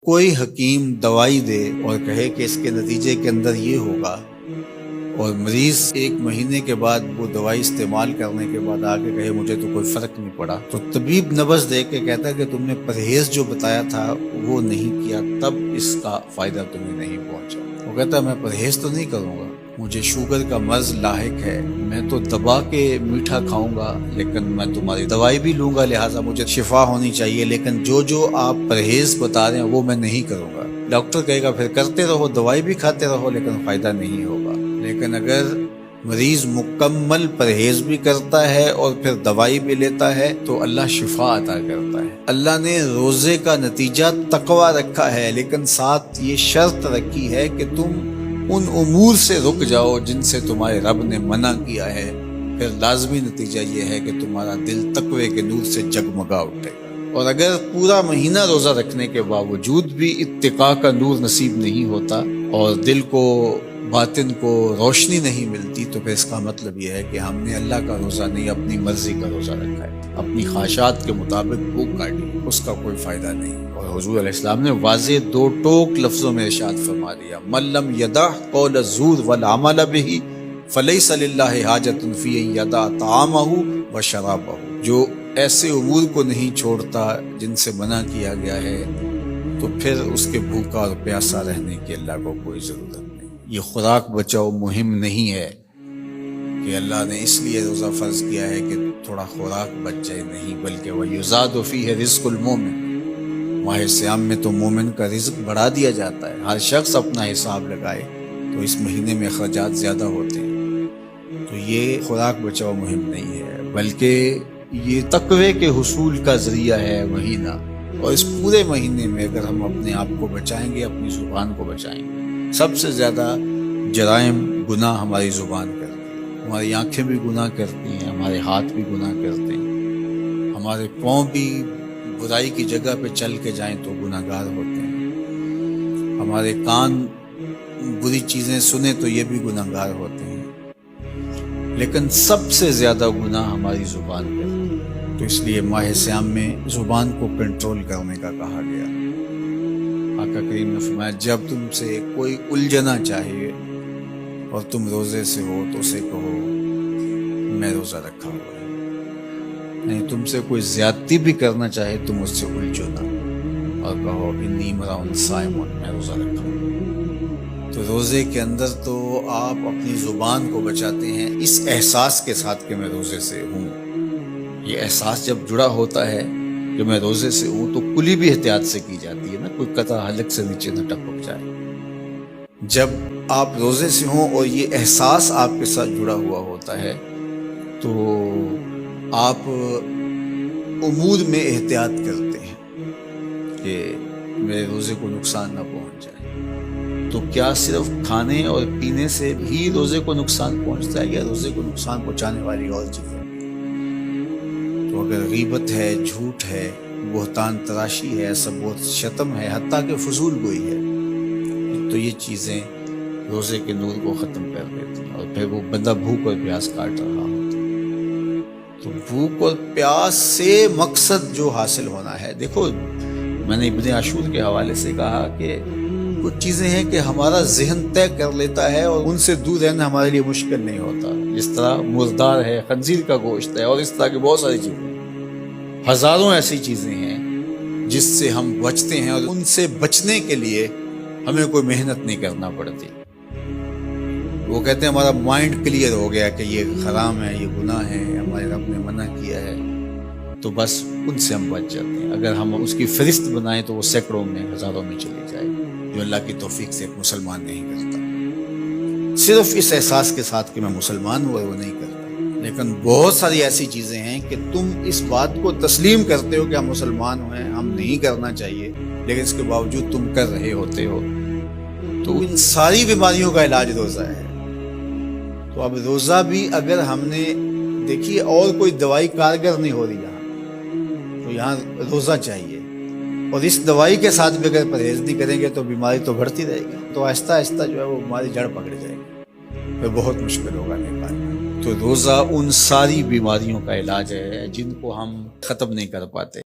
کوئی حکیم دوائی دے اور کہے کہ اس کے نتیجے کے اندر یہ ہوگا، اور مریض ایک مہینے کے بعد وہ دوائی استعمال کرنے کے بعد آگے کہے مجھے تو کوئی فرق نہیں پڑا، تو طبیب نبض دے کے کہتا ہے کہ تم نے پرہیز جو بتایا تھا وہ نہیں کیا، تب اس کا فائدہ تمہیں نہیں پہنچا۔ وہ کہتا ہے میں پرہیز تو نہیں کروں گا، مجھے شوگر کا مرض لاحق ہے، میں تو دبا کے میٹھا کھاؤں گا، لیکن میں تمہاری دوائی بھی لوں گا، لہٰذا مجھے شفا ہونی چاہیے، لیکن جو آپ پرہیز بتا رہے ہیں وہ میں نہیں کروں گا۔ ڈاکٹر کہے گا پھر کرتے رہو، دوائی بھی کھاتے رہو، لیکن فائدہ نہیں ہوگا۔ لیکن اگر مریض مکمل پرہیز بھی کرتا ہے اور پھر دوائی بھی لیتا ہے تو اللہ شفا عطا کرتا ہے۔ اللہ نے روزے کا نتیجہ تقوی رکھا ہے، لیکن ساتھ یہ شرط رکھی ہے کہ تم ان امور سے رک جاؤ جن سے تمہارے رب نے منع کیا ہے، پھر لازمی نتیجہ یہ ہے کہ تمہارا دل تقوی کے نور سے جگمگا اٹھے گا۔ اور اگر پورا مہینہ روزہ رکھنے کے باوجود بھی اتقاء کا نور نصیب نہیں ہوتا اور دل کو باطن کو روشنی نہیں ملتی، تو پھر اس کا مطلب یہ ہے کہ ہم نے اللہ کا روزہ نہیں اپنی مرضی کا روزہ رکھا ہے، اپنی خواہشات کے مطابق بھوک کاٹی، اس کا کوئی فائدہ نہیں۔ اور حضور علیہ السلام نے واضح دو ٹوک لفظوں میں ارشاد فرما دیا، من لم یدع قول الزور والعمل به فلیس للہ حاجۃ فی ان یدع طعامہ وشرابہ، جو ایسے امور کو نہیں چھوڑتا جن سے منع کیا گیا ہے تو پھر اس کے بھوکا اور پیاسا رہنے کی اللہ کو کوئی ضرورت نہیں۔ یہ خوراک بچاؤ مہم نہیں ہے کہ اللہ نے اس لیے روزہ فرض کیا ہے کہ تھوڑا خوراک بچ جائے، نہیں، بلکہ وَيُزَادُ فِيهِ رِزْقُ الْمُؤْمِنِ، ماہ سیام میں تو مومن کا رزق بڑھا دیا جاتا ہے۔ ہر شخص اپنا حساب لگائے تو اس مہینے میں اخراجات زیادہ ہوتے ہیں، تو یہ خوراک بچاؤ مہم نہیں ہے، بلکہ یہ تقوی کے حصول کا ذریعہ ہے مہینہ۔ اور اس پورے مہینے میں اگر ہم اپنے آپ کو بچائیں گے، اپنی زبان کو بچائیں گے، سب سے زیادہ جرائم گناہ ہماری زبان کرتی ہے، ہماری آنکھیں بھی گناہ کرتی ہیں، ہمارے ہاتھ بھی گناہ کرتے ہیں، ہمارے پاؤں بھی برائی کی جگہ پہ چل کے جائیں تو گناہ گار ہوتے ہیں، ہمارے کان بری چیزیں سنیں تو یہ بھی گناہ گار ہوتے ہیں، لیکن سب سے زیادہ گناہ ہماری زبان کرتی ہے۔ تو اس لیے ماہ سیام میں زبان کو کنٹرول کرنے کا کہا گیا۔ آقا کریم نے فرمایا جب تم سے کوئی الجھنا چاہے اور تم روزے سے ہو تو اسے کہو میں روزہ رکھا ہوا ہے، نہیں، تم سے کوئی زیادتی بھی کرنا چاہے تم اس سے الجھو نہ اور کہو انی امرؤ صائم، میں روزہ رکھا ہوں۔ تو روزے کے اندر تو آپ اپنی زبان کو بچاتے ہیں اس احساس کے ساتھ کہ میں روزے سے ہوں۔ یہ احساس جب جڑا ہوتا ہے کہ میں روزے سے ہوں تو کلی بھی احتیاط سے کی جاتی ہے نا، کوئی قطع حلق سے نیچے نہ ٹپک جائے۔ جب آپ روزے سے ہوں اور یہ احساس آپ کے ساتھ جڑا ہوا ہوتا ہے تو آپ امور میں احتیاط کرتے ہیں کہ میرے روزے کو نقصان نہ پہنچ جائے۔ تو کیا صرف کھانے اور پینے سے ہی روزے کو نقصان پہنچتا ہے یا روزے کو نقصان پہنچانے والی اور چیزیں؟ تو اگر غیبت ہے، جھوٹ ہے، بہتان تراشی ہے، سب شتم ہے، حتیٰ کہ فضول گوئی ہے، تو یہ چیزیں روزے کے نور کو ختم کر دیتی ہیں، اور پھر وہ بندہ بھوک اور پیاس کاٹ رہا ہوتا ہے۔ تو بھوک اور پیاس سے مقصد جو حاصل ہونا ہے، دیکھو میں نے ابن عاشور کے حوالے سے کہا کہ کچھ چیزیں ہیں کہ ہمارا ذہن طے کر لیتا ہے اور ان سے دور رہنا ہمارے لیے مشکل نہیں ہوتا، جس طرح مردار ہے، خنزیر کا گوشت ہے، اور اس طرح کی بہت ساری چیزیں، ہزاروں ایسی چیزیں ہیں جس سے ہم بچتے ہیں، اور ان سے بچنے کے لیے ہمیں کوئی محنت نہیں کرنا پڑتی۔ وہ کہتے ہیں ہمارا مائنڈ کلیئر ہو گیا کہ یہ حرام ہے، یہ گناہ ہے، ہمارے رب نے منع کیا ہے، تو بس ان سے ہم بچ جاتے ہیں۔ اگر ہم اس کی فہرست بنائیں تو وہ سینکڑوں میں، ہزاروں میں چلی جائے، جو اللہ کی توفیق سے ایک مسلمان نہیں کرتا۔ صرف اس احساس کے ساتھ کہ میں مسلمان ہوں وہ نہیں کرتا، لیکن بہت ساری ایسی چیزیں ہیں کہ تم اس بات کو تسلیم کرتے ہو کہ ہم مسلمان ہوئے، ہم نہیں کرنا چاہیے، لیکن اس کے باوجود تم کر رہے ہوتے ہو۔ تو ان ساری بیماریوں کا علاج روزہ ہے۔ تو اب روزہ بھی اگر ہم نے دیکھیے اور کوئی دوائی کارگر نہیں ہو رہی یہاں، تو یہاں روزہ چاہیے، اور اس دوائی کے ساتھ بھی اگر پرہیز نہیں کریں گے تو بیماری تو بڑھتی رہے گی، تو آہستہ آہستہ جو ہے وہ بیماری جڑ پکڑ جائے گی، پھر بہت مشکل ہوگا نکالنا۔ تو روزہ ان ساری بیماریوں کا علاج ہے جن کو ہم ختم نہیں کر پاتے۔